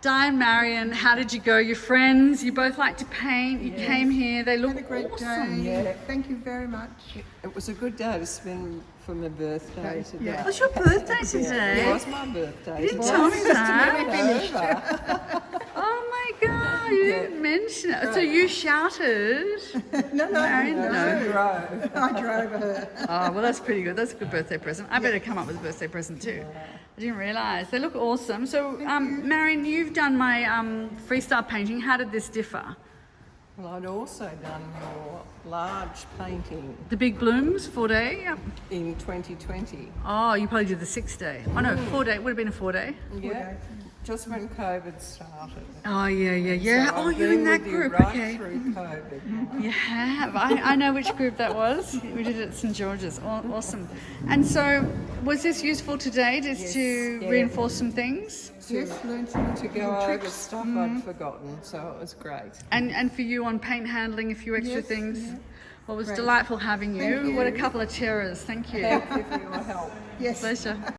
Dianne, Marion, how did you go? You're friends, you both like to paint, you came here, they look Had a great awesome. day. Yeah. Thank you very much. It was a good day to spend for my birthday today. Yeah. It was your birthday It today? was my birthday. You didn't today. tell me that. Over. Oh my God, you didn't mention it. So you shouted. No, Marion, I no. drove. I drove her. Oh, well, that's pretty good. That's a good birthday present. I better come up with a birthday present too. I didn't realise. They look awesome. So, Marion, you've done my freestyle painting. How did this differ? Well, I'd also done your large painting The big blooms, 4-day? Yep. in 2020. Oh, you probably did the 6-day. Oh no, 4-day. Would have been a 4-day. Yeah, just when COVID started. Oh yeah. So Oh, I've you're in been that with you group. right Okay. through COVID. You have. I know which group that was. We did it at St George's. Awesome. And so, was this useful today just to yeah. reinforce some things? Yes, learned some To go over stuff I'd forgotten, so it was great. And for you on paint handling, a few extra Yes, things? yeah. Well, it was Great. delightful having you. Thank you. What a couple of terrors. Thank you. Thank you for your help. Yes. Pleasure.